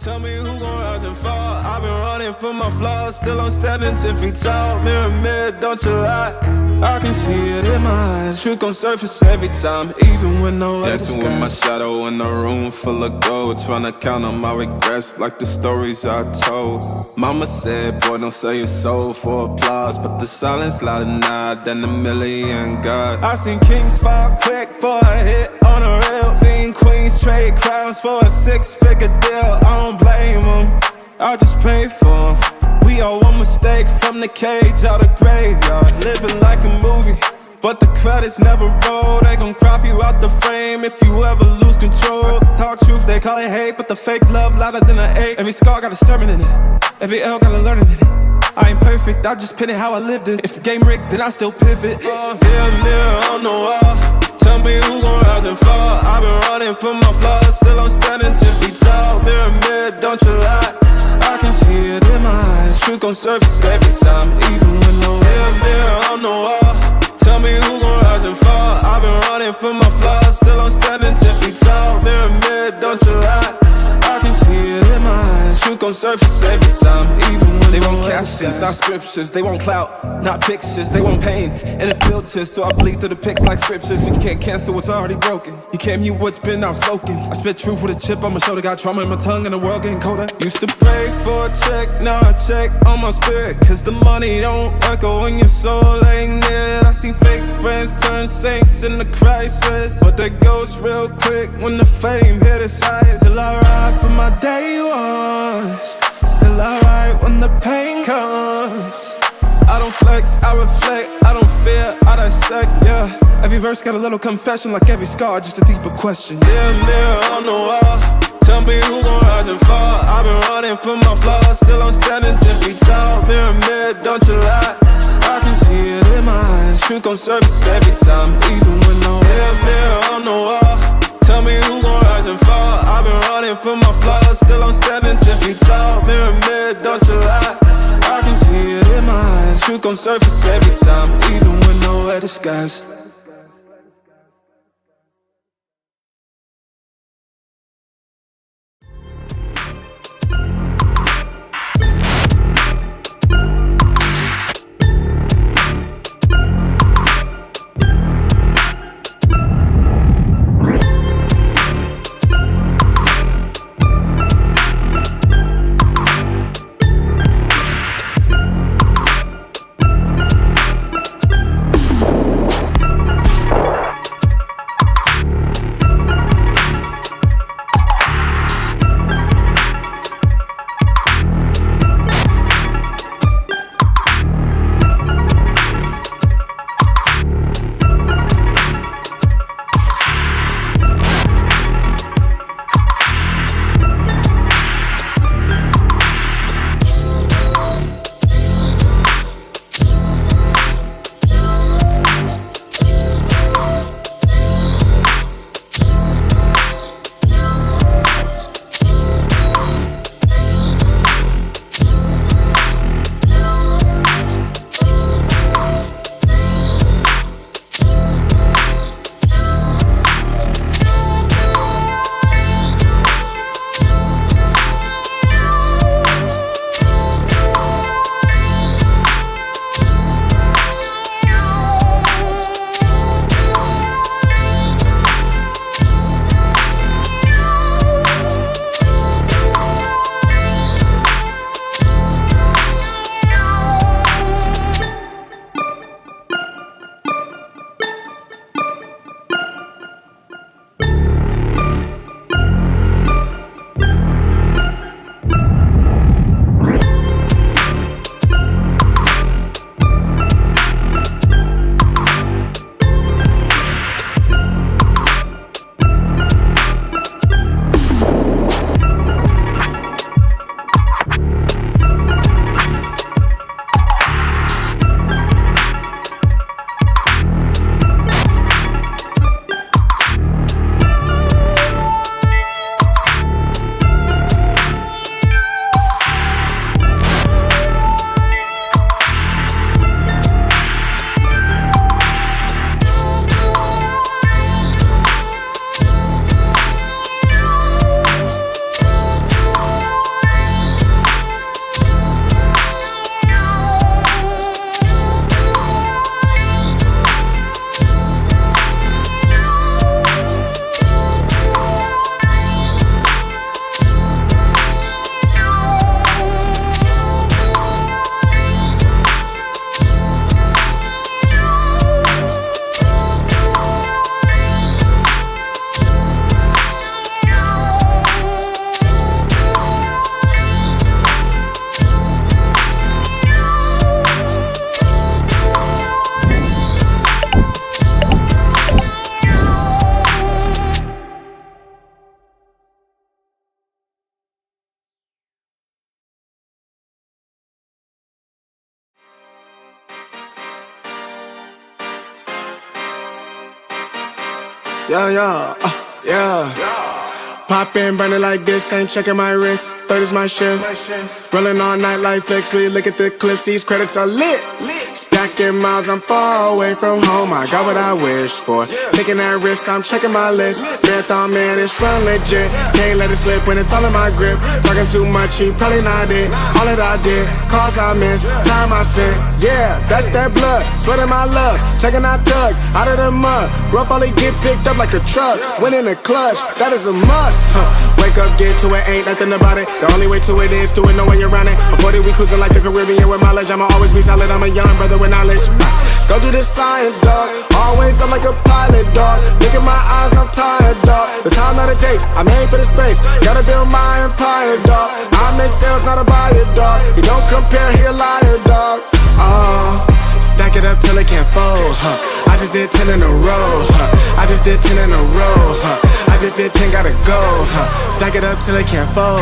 Tell me who gon' rise and fall. I've been running from my flaws, still I'm standing 10 feet tall. Mirror, mirror, don't you lie. I can see it in my eyes. Truth gon' surface every time, even when no other dancing with my shadow in a room full of gold, trying to count on my regrets like the stories I told. Mama said, boy, don't sell your soul for applause, but the silence louder now than a million God. I seen kings fall quick for a hit on a rail. Seen queens trade crowns for a 6-figure deal. I don't blame them, I just pray for them. We all one mistake from the cage out of graveyard. Living like a movie, but the credits never roll. They gon' crop you out the frame if you ever lose control. Talk truth, they call it hate, but the fake love louder than an 8. Every scar got a sermon in it, every L got a learning in it. I ain't perfect, I just pin it how I lived it. If the game rigged, then I still pivot. Mirror on the wall, tell me who gon' rise and fall. I've been running from my flaws, still I'm standing 10 feet tall. Mirror, mirror, don't you lie. I can see it in my eyes. Truth gon' surface every time, even when no mirror on the wall. Tell me who gon' rise and fall. I've been running from my flaws, still I'm standing 10 feet tall. Mirror, mirror, don't you lie. I can see it in my eyes. Truth gon' surface every time, even when they want captions, not scriptures. They want clout, not pictures. They want pain and it filters, so I bleed through the pics like scriptures. You can't cancel what's already broken. You can't mute what's been outspoken. I spit truth with a chip on my shoulder. Got trauma in my tongue and the world getting colder. Used to pray for a check, now I check on my spirit, cause the money don't echo when your soul ain't near. I see fake friends turn saints in the crisis, but they ghost real quick when the fame hit its highest. Still I ride for my day ones, still I ride when the pain comes. I don't flex, I reflect, I don't fear, I dissect, yeah. Every verse got a little confession, like every scar, just a deeper question. Mirror on the wall, tell me who gon' rise and fall. I've been running from my flaws, still I'm standing 10 feet tall. Mirror, mirror, don't you lie. I can see it in my eyes. Truth gon' surface every time, even when no mirror on the wall. Tell me who gon' rise and fall. I've been running from my flaws, still I'm standing 10 feet tall. Mirror, mirror, don't you lie. I can see it in my eyes. Truth gon' surface every time, even when nowhere disguise. yeah. Pop in, burning like this, ain't checking my wrist. Third is my shift. Rolling all night like flex. We look at the clips, these credits are lit. Stacking miles, I'm far away from home. I got what I wished for. Taking that risk, I'm checking my list. Marathon man, it's run legit. Can't let it slip when it's all in my grip. Talking too much, you probably not it. All that I did, calls I missed, time I spent. Yeah, that's that blood, sweating my love. Checking out tug, out of the mud. Rough only get picked up like a truck. Win in the clutch, that is a must. Wake up, get to it, ain't nothing about it. The only way to it is do it, no way around it. Before that we cruising like the Caribbean with mileage. I'ma always be solid, I'm a young brother with knowledge. Go do the science, dog. Always I'm like a pilot, dog. Look at my eyes, I'm tired, dog. The time that it takes, I made for the space. Gotta build my empire, dog. I make sales, not a buyer, dog. You don't compare, he a liar, dog. Stack it up till it can't fold, I just did 10 in a row, I just did 10 in a row, I just did 10, gotta go, Stack it up till it can't fold,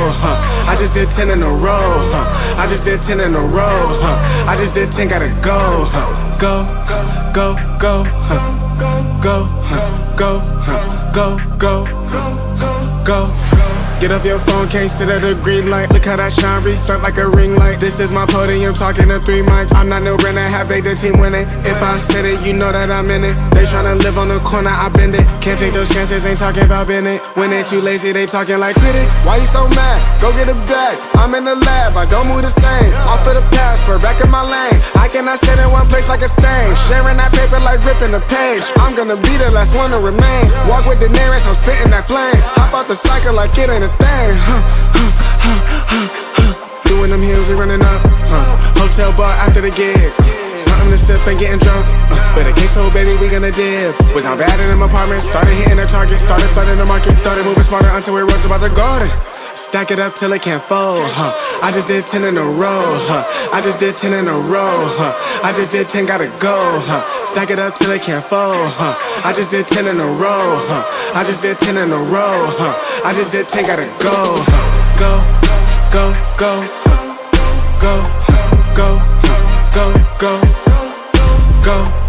I just did 10 in a row, I just did 10 in a row, I just did 10, gotta go, go, go, go, go, go, go, go, go. Get off your phone, can't sit at a green light. Look how that shine reflect like a ring light. This is my podium, talking to 3 mics. I'm not no Brennan, have they the team winning. If I said it, you know that I'm in it. They tryna live on the corner, I bend it. Can't take those chances, ain't talking about Bennett. When they too lazy, they talking like critics. Why you so mad? Go get a bag. I'm in the lab, I don't move the same. Off of the password, back in my lane. I cannot sit in one place like a stain. Sharing that paper like ripping a page. I'm gonna be the last one to remain. Walk with the nearest, I'm spitting that flame. Hop out the cycle like it ain't a thing. Doing them hills, we running up. Hotel bar after the gig. Something to sip and getting drunk. For the queso, baby, we gonna dip. Was down bad in them apartments. Started hitting the target. Started flooding the market. Started moving smarter until we rose about the garden. Stack it up till it can't fold, I just did 10 in a row, I just did 10 in a row, I just did 10, gotta go, Stack it up till it can't fold, I just did 10 in a row, I just did 10 in a row, I just did 10, gotta go, go, go, go, go, go, go, go, go.